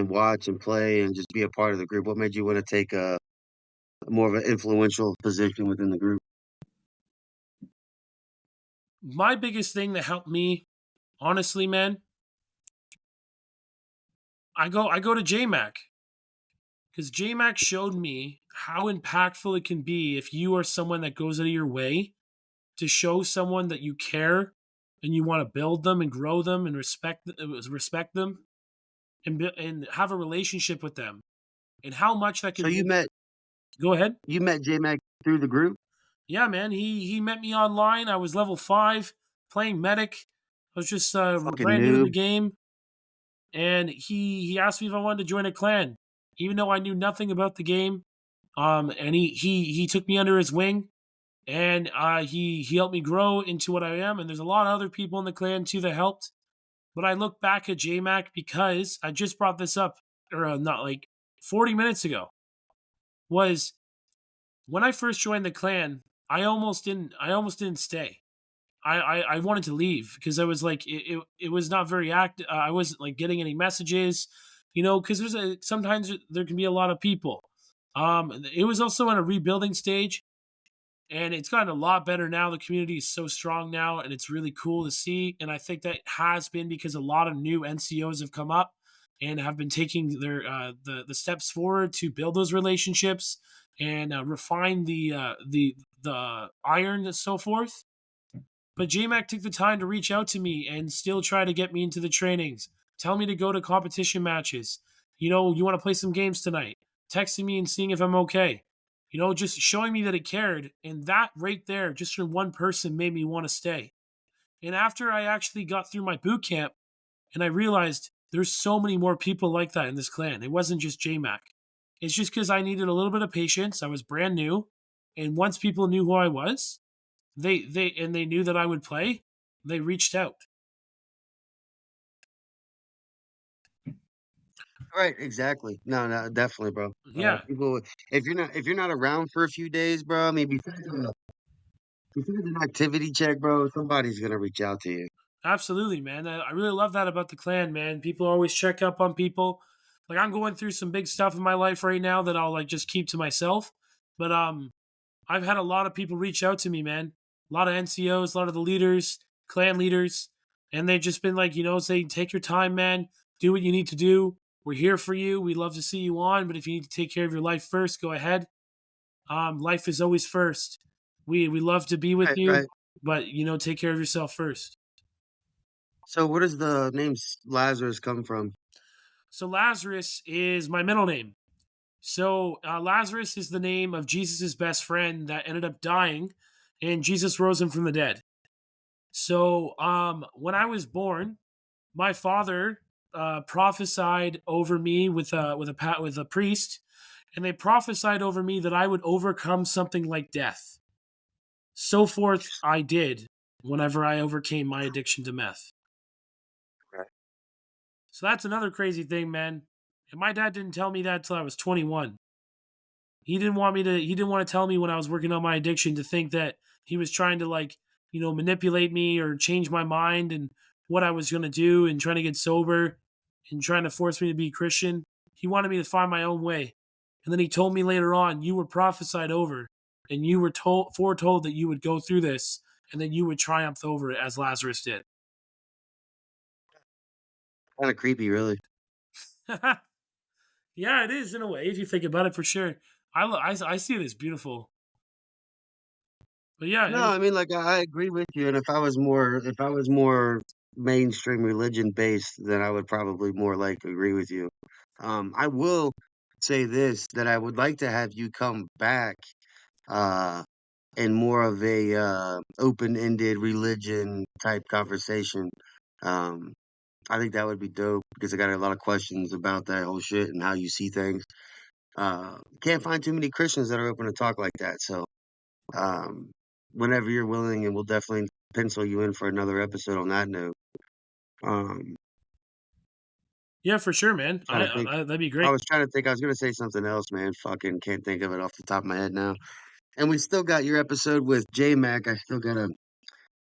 watch and play and just be a part of the group? What made you want to take a more of an influential position within the group? My biggest thing that helped me, honestly, man, I go to JMac because JMac showed me how impactful it can be if you are someone that goes out of your way to show someone that you care and you want to build them and grow them and respect them and have a relationship with them and how much that So can mean. Go ahead. you met J Mac through the group, Yeah, man. He met me online. I was level 5 playing medic. I was just fucking brand new in the noob. game, and he asked me if I wanted to join a clan, even though I knew nothing about the game. And he took me under his wing, and he helped me grow into what I am. And there's a lot of other people in the clan too that helped. But I look back at JMac because I just brought this up, or not like 40 minutes ago. Was when I first joined the clan, I almost didn't stay. I wanted to leave because I was like it was not very active. I wasn't like getting any messages, because sometimes there can be a lot of people. It was also in a rebuilding stage, and it's gotten a lot better now. The community is so strong now, and it's really cool to see. And I think that has been because a lot of new NCOs have come up and have been taking the steps forward to build those relationships and refine the iron and so forth. But JMac took the time to reach out to me and still try to get me into the trainings, tell me to go to competition matches. You want to play some games tonight, texting me and seeing if I'm okay. Just showing me that it cared. And that right there, just from one person, made me want to stay. And after I actually got through my boot camp and I realized there's so many more people like that in this clan, it wasn't just JMac. It's just because I needed a little bit of patience. I was brand new. And once people knew who I was, they knew that I would play. They reached out. Right, exactly. No, no, definitely, bro. Yeah, People, if you're not around for a few days, bro. I mean, besides an activity check, bro, somebody's gonna reach out to you. absolutely, man. I really love that about the clan, man. People always check up on people. Like I'm going through some big stuff in my life right now that I'll like just keep to myself. But I've had a lot of people reach out to me, man. A lot of NCOs, a lot of the leaders, clan leaders, and they've just been like, saying, take your time, man. Do what you need to do. We're here for you. We love to see you on, but if you need to take care of your life first, go ahead. Life is always first. We love to be with Right, you, right. but take care of yourself first. So where does the name Lazarus come from? So Lazarus is my middle name. So Lazarus is the name of Jesus' best friend that ended up dying, and Jesus rose him from the dead. So when I was born, my father prophesied over me with a priest, and they prophesied over me that I would overcome something like death. So forth I did whenever I overcame my addiction to meth. Right. So that's another crazy thing, man. And my dad didn't tell me that till I was 21. He didn't want to tell me when I was working on my addiction to think that he was trying to manipulate me or change my mind and what I was going to do and trying to get sober and trying to force me to be Christian. He wanted me to find my own way. And then he told me later on, you were prophesied over and you were foretold that you would go through this and that you would triumph over it as Lazarus did. Kind of creepy, really. Yeah, it is in a way if you think about it for sure. I see it as beautiful. But yeah, No, I mean, like I agree with you. And if I was more mainstream religion based, then I would probably more like agree with you. I will say this that I would like to have you come back uh in more of a open-ended religion type conversation. Um, I think that would be dope because I got a lot of questions about that whole shit and how you see things. Can't find too many Christians that are open to talk like that. So, um, whenever you're willing, and we'll definitely pencil you in for another episode on that note. Um, yeah, for sure, man. trying to think. That'd be I great. was trying to think. I was gonna say something else, man. Fucking can't think of it off the top of my head now. And we still got your episode with J Mac. I still gotta.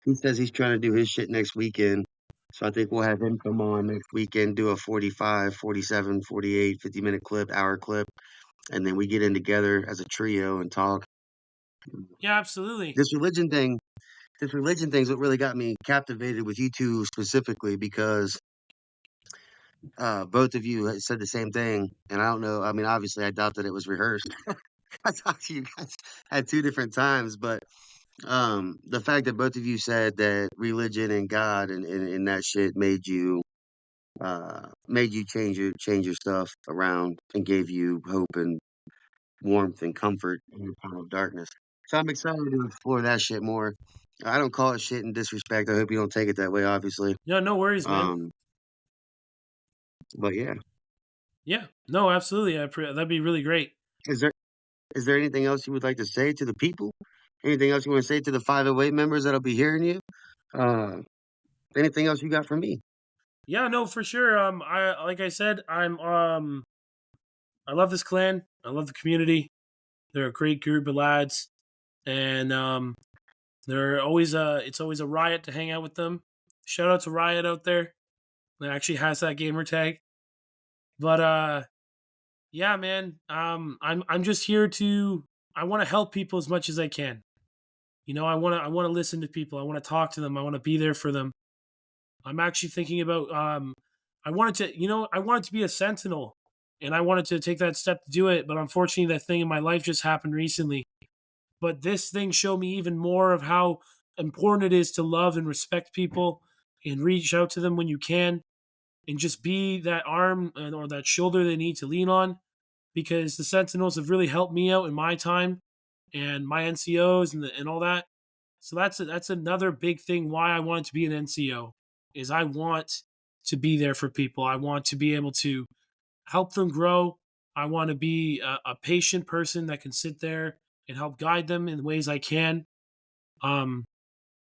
He says he's trying to do his shit next weekend. So I think we'll have him come on next weekend, do a 45, 47, 48, 50-minute clip, hour clip, and then we get in together as a trio and talk. Yeah, absolutely. This religion thing, this religion thing's what really got me captivated with you two specifically because both of you had said the same thing. And I don't know, I mean, obviously, I doubt that it was rehearsed. I talked to you guys at two different times, but the fact that both of you said that religion and God and that shit made you change your stuff around and gave you hope and warmth and comfort in your time of darkness. So I'm excited to explore that shit more. I don't call it shit in disrespect. I hope you don't take it that way, obviously. Yeah, no worries, man. Um, but yeah, Yeah, no, absolutely. That'd be really great. is there is there anything else you would like to say to the people? Anything else you want to say to the 508 members that'll be hearing you? Uh, anything else you got for me? Yeah, no, for sure. I like I said, I love this clan. I love the community. They're a great group of lads, and they're always it's always a riot to hang out with them. Shout out to Riot out there. That actually has that gamer tag. But yeah, man. I'm just here to. I want to help people as much as I can. I want to listen to people. I want to talk to them. I want to be there for them. I'm actually thinking about I wanted to be a sentinel and I wanted to take that step to do it, but unfortunately that thing in my life just happened recently. But this thing showed me even more of how important it is to love and respect people and reach out to them when you can and just be that arm or that shoulder they need to lean on because the sentinels have really helped me out in my time and my NCOs and all that. So that's another big thing why I wanted to be an NCO is I want to be there for people. I want to be able to help them grow. I want to be a patient person that can sit there and help guide them in the ways I can. Um,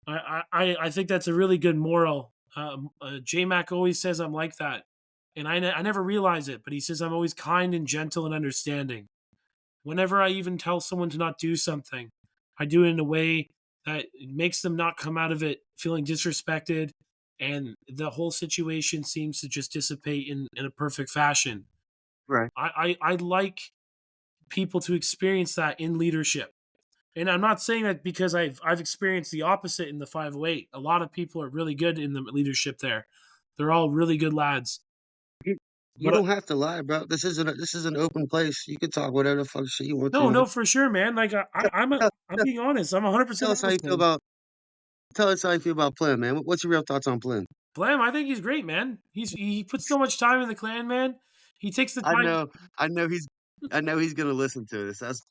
I think that's a really good moral. JMac always says I'm like that, and I never realize it, but he says I'm always kind and gentle and understanding. Whenever I even tell someone to not do something, I do it in a way that makes them not come out of it feeling disrespected, and the whole situation seems to just dissipate in a perfect fashion. Right. I like people to experience that in leadership. And I'm not saying that because I've experienced the opposite in the 508. A lot of people are really good in the leadership there. They're all really good lads. You But don't have to lie, bro. This is an open place. You can talk whatever the fuck shit you want to, no, man. no, for sure, man. Like Tell, I'm tell, being honest. I'm 100% tell us how you honest, feel man. about tell us how you feel about Plim, man. What's your real thoughts on Plim? Blam, I think he's great, man. He puts so much time in the clan, man. He takes the I time. know, I know he's, I know he's gonna listen to this. That's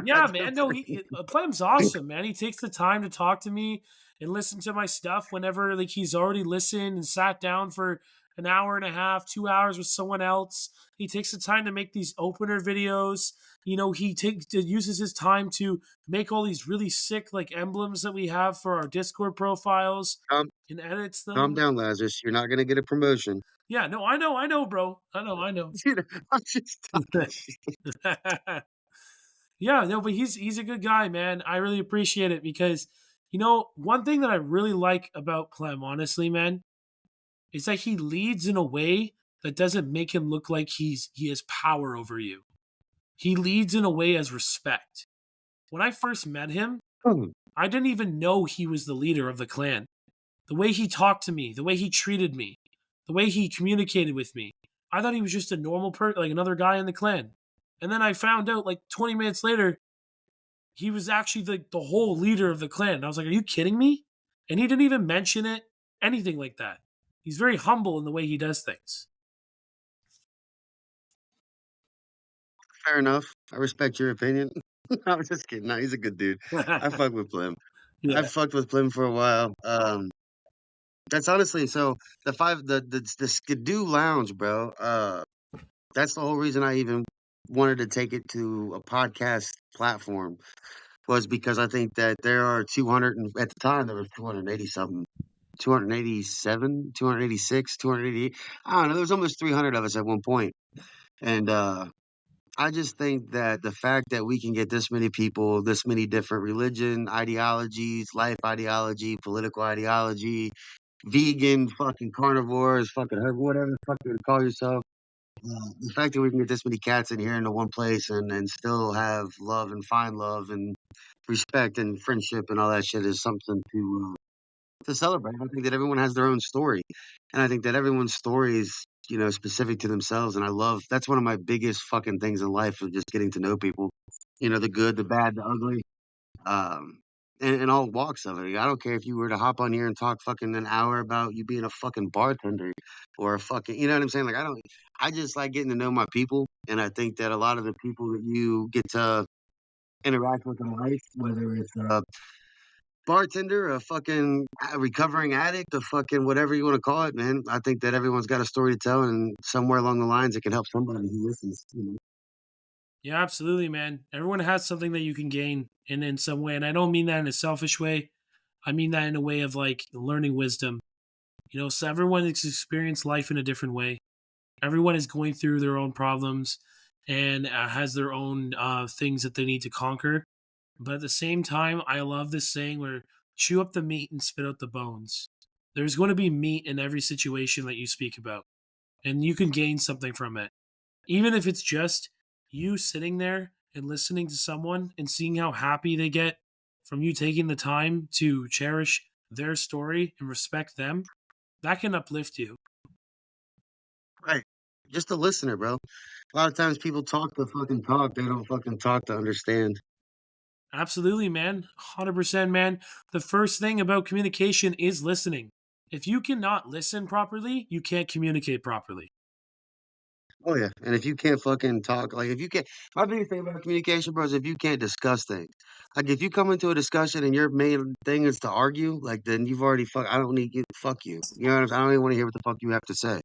Yeah, that's the man. No, thing. Clem's awesome, man. He takes the time to talk to me and listen to my stuff whenever like he's already listened and sat down for an hour and a half, 2 hours with someone else. He takes the time to make these opener videos. Uses his time to make all these really sick like emblems that we have for our Discord profiles Calm, and edits calm them. down, Lazarus. You're not gonna get a promotion. Yeah, no, I know, bro. I know. You know, I'm just talking shit. Yeah, no, but he's a good guy, man. I really appreciate it because one thing that I really like about Clem, honestly, man, is that he leads in a way that doesn't make him look like he has power over you. He leads in a way as respect. When I first met him, Hmm. I didn't even know he was the leader of the clan. The way he talked to me, the way he treated me, the way he communicated with me, I thought he was just a normal person, like another guy in the clan. And then I found out like 20 minutes later he was actually the whole leader of the clan. And I was like, are you kidding me? And he didn't even mention it, anything like that. He's very humble in the way he does things. Fair enough. I respect your opinion. I was just kidding. No, he's a good dude. I fuck with Plim. Yeah. I've fucked with Plim for a while. That's honestly so the Skidoo Lounge, bro. That's the whole reason I even wanted to take it to a podcast platform was because I think that there are 200 and at the time there was 280 something, 287, 286, 288. I don't know. There was almost 300 of us at one point, and I just think that the fact that we can get this many people, this many different religion ideologies, life ideology, political ideology, vegan, fucking carnivores, fucking whatever the fuck you call yourself. The fact that we can get this many cats in here into one place and still have love and find love and respect and friendship and all that shit is something to celebrate. I think that everyone has their own story, and I think that everyone's story is specific to themselves. And I love that's one of my biggest fucking things in life of just getting to know people. The good, the bad, the ugly um, and all walks of it. I don't care if you were to hop on here and talk fucking an hour about you being a fucking bartender or a fucking, you know what I'm saying? Like, I just like getting to know my people. And I think that a lot of the people that you get to interact with in life, whether it's a bartender, a fucking recovering addict, a fucking whatever you want to call it, man, I think that everyone's got a story to tell. And somewhere along the lines, it can help somebody who listens. Yeah, absolutely, man. Everyone has something that you can gain in some way. And I don't mean that in a selfish way. I mean that in a way of like learning wisdom. So everyone has experienced life in a different way. Everyone is going through their own problems and has their own things that they need to conquer. But at the same time, I love this saying where chew up the meat and spit out the bones. There's going to be meat in every situation that you speak about, and you can gain something from it. Even if it's just you sitting there and listening to someone and seeing how happy they get from you taking the time to cherish their story and respect them, that can uplift you. Right. Just a listener, bro. A lot of times people talk to fucking talk. They don't fucking talk to understand. Absolutely, man. 100%, man. The first thing about communication is listening. If you cannot listen properly, you can't communicate properly. Oh yeah. And if you can't fucking talk, like if you can't, my biggest thing about communication, bro, is if you can't discuss things. Like if you come into a discussion and your main thing is to argue, like then you've already I don't need you. Fuck you. You know what I'm saying? I don't even want to hear what the fuck you have to say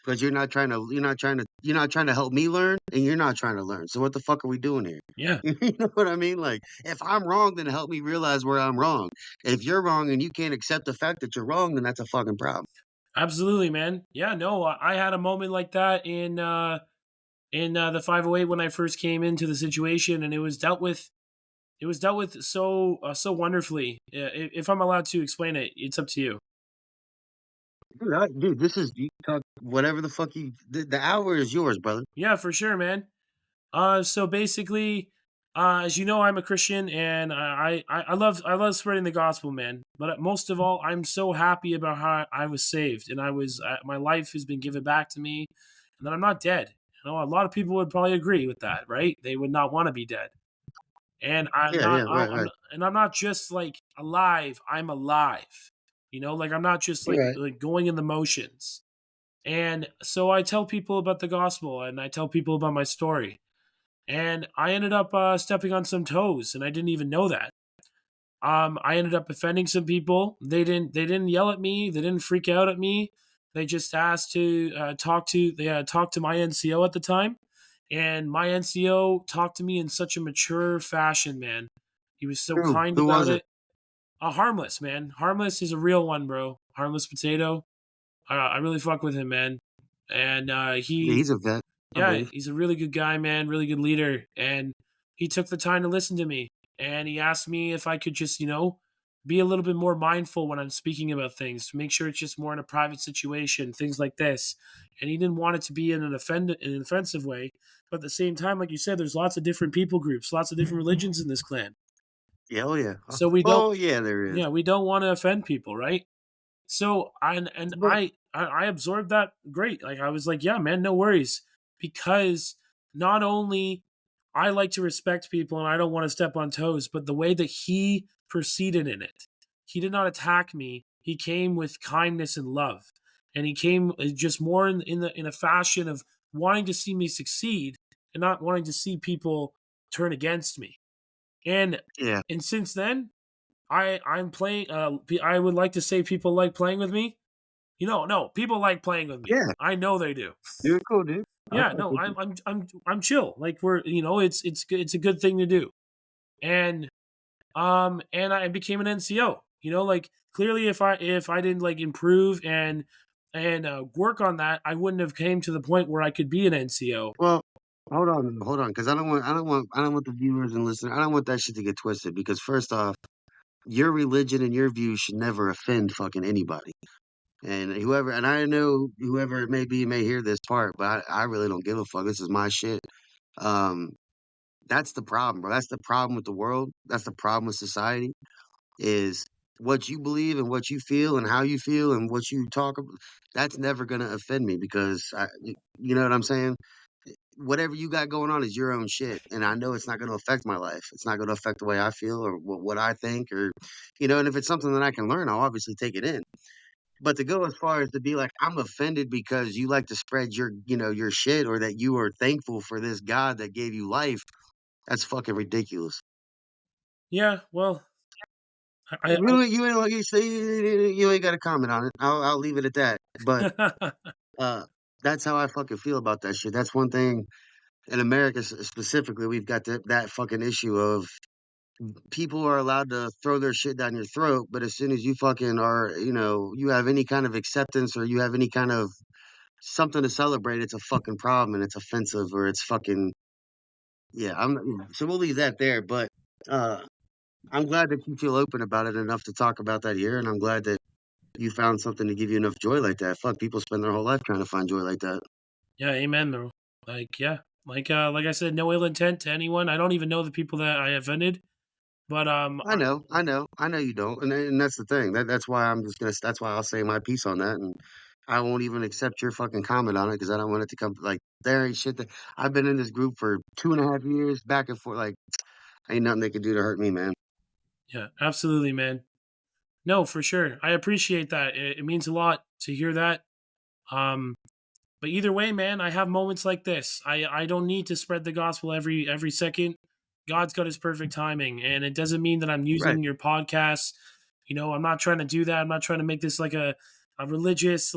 because you're not trying to help me learn, and you're not trying to learn. So what the fuck are we doing here? Yeah, You know what I mean? Like, if I'm wrong, then help me realize where I'm wrong. If you're wrong and you can't accept the fact that you're wrong, then that's a fucking problem. absolutely, man. Yeah, no, I had a moment like that in the 508 when I first came into the situation, and it was dealt with. It was dealt with so wonderfully. If I'm allowed to explain it, it's up to you. Dude, this is you talk whatever the fuck the hour is yours, brother. Yeah, for sure, man. So basically, as you know, I'm a Christian, and I love spreading the gospel, man. But most of all, I'm so happy about how I was saved, and my life has been given back to me, and that I'm not dead. You know, a lot of people would probably agree with that, right? They would not want to be dead. And I'm Yeah, not, yeah, right, I'm right. not, and I'm not just like alive. I'm alive. You know, like I'm not just You're right. like going in the motions. And so I tell people about the gospel and I tell people about my story. And I ended up stepping on some toes, and I didn't even know that. I ended up offending some people. They didn't yell at me. They didn't freak out at me. They just asked to talk to my NCO at the time, and my NCO talked to me in such a mature fashion. Man, he was so kind Who about was it? it. Harmless, man. Harmless is a real one, bro. Harmless potato. I really fuck with him, man. And Yeah, he he's a vet, I yeah, believe. he's a really good guy, man, really good leader. And he took the time to listen to me. And he asked me if I could just, be a little bit more mindful when I'm speaking about things, to make sure it's just more in a private situation, things like this. And he didn't want it to be in an offensive way. But at the same time, like you said, there's lots of different people groups, lots of different religions in this clan. Yeah, oh yeah. So we don't, Oh yeah, there is. yeah, we don't want to offend people, right? So and But I absorbed that great. Like I was like, yeah, man, no worries, because not only I like to respect people and I don't want to step on toes, but the way that he proceeded in it, he did not attack me. He came with kindness and love, and he came just more in a fashion of wanting to see me succeed and not wanting to see people turn against me. And yeah, and since then, I'm playing. I would like to say people like playing with me. No, people like playing with me. yeah. I know they do. You're cool, dude. I Yeah, fuck no, with you. I'm chill. Like we're it's good. It's a good thing to do. And and I became an NCO. Like clearly, if I didn't like improve and work on that, I wouldn't have came to the point where I could be an NCO. Well, hold on, because I don't want the viewers and listeners. I don't want that shit to get twisted. Because first off, your religion and your views should never offend fucking anybody. And I know whoever it may be may hear this part, but I really don't give a fuck. This is my shit. Um, that's the problem, bro. That's the problem with the world. That's the problem with society. Is what you believe and what you feel and how you feel and what you talk about. That's never gonna offend me because you know what I'm saying. Whatever you got going on is your own shit, and I know it's not going to affect my life. It's not going to affect the way I feel or what I think, or and if it's something that I can learn, I'll obviously take it in. But to go as far as to be like, I'm offended because you like to spread your shit, or that you are thankful for this God that gave you life, that's fucking ridiculous. Yeah, well, You say you ain't got to comment on it. I'll leave it at that. But I uh, that's how I fucking feel about that shit. That's one thing in America specifically. We've got that fucking issue of people are allowed to throw their shit down your throat, but as soon as you fucking are, you have any kind of acceptance or you have any kind of something to celebrate, it's a fucking problem and it's offensive or it's fucking yeah. So we'll leave that there. But uh, I'm glad that you feel open about it enough to talk about that here, and I'm glad that you found something to give you enough joy like that. Fuck, people spend their whole life trying to find joy like that. yeah, amen, bro. Like yeah, like I said, no ill intent to anyone. I don't even know the people that I offended, but I know you don't, and that's the thing. That's why I'm just gonna. That's why I'll say my piece on that, and I won't even accept your fucking comment on it because I don't want it to come like there ain't shit that I've been in this group for 2.5 years, back and forth. Like ain't nothing they can do to hurt me, man. yeah, absolutely, man. No, for sure. I appreciate that. It means a lot to hear that. Um, but either way, man, I have moments like this. I don't need to spread the gospel every second. God's got his perfect timing, and it doesn't mean that I'm Right? using your podcast. I'm not trying to do that. I'm not trying to make this like a religious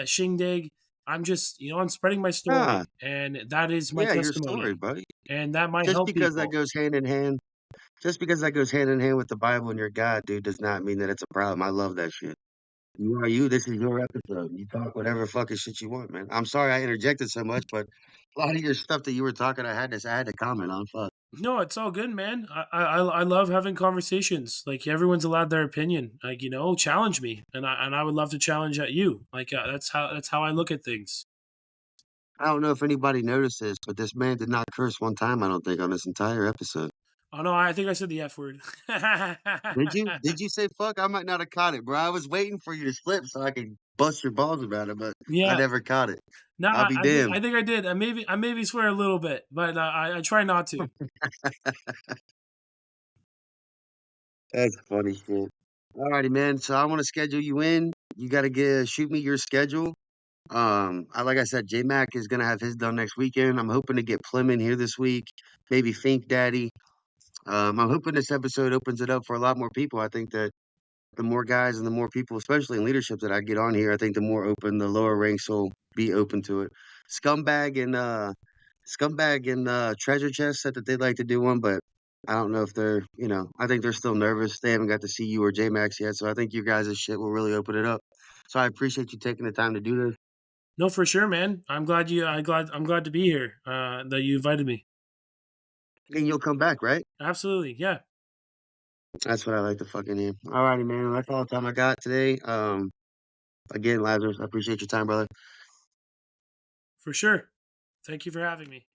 shindig. I'm just I'm spreading my Ah, story, and that is my yeah, your story, testimony, buddy. and that might Just help because that people. goes hand in hand, just because that goes hand in hand with the Bible and your God, dude, does not mean that it's a problem. I love that shit. You are you. This is your episode. You talk whatever fucking shit you want, man. I'm sorry I interjected so much, but a lot of your stuff that you were talking, I had to comment on. Fuck. No, it's all good, man. I love having conversations. Like everyone's allowed their opinion. Like challenge me, and I would love to challenge at you. Like that's how I look at things. I don't know if anybody noticed this, but this man did not curse one time. I don't think on this entire episode. Oh no, I think I said the F word. Did you? Did you say fuck? I might not have caught it, bro. I was waiting for you to slip so I could. bust your balls about it, but I Yeah. never caught it. No, I'll be damned. I think I did. I maybe swear a little bit, but I try not to. That's funny shit. Alrighty, man. So I want to schedule you in. You got to get shoot me your schedule. I like I said, J Mac is gonna have his done next weekend. I'm hoping to get Plim in here this week. Maybe Fink Daddy. I'm hoping this episode opens it up for a lot more people. I think that the more guys and the more people, especially in leadership, that I get on here, I think the more open the lower ranks will be open to it. Scumbag and Treasure Chest said that they'd like to do one, but I don't know if they're I think they're still nervous. They haven't got to see you or J Max yet, so I think you guys' shit will really open it up. So I appreciate you taking the time to do this. No, for sure, man. I'm glad to be here. That you invited me. And you'll come back, right? Absolutely, yeah, That's what I like to fucking hear. All righty, man. That's all the time I got today. Again, Lazarus, I appreciate your time, brother. for sure. Thank you for having me.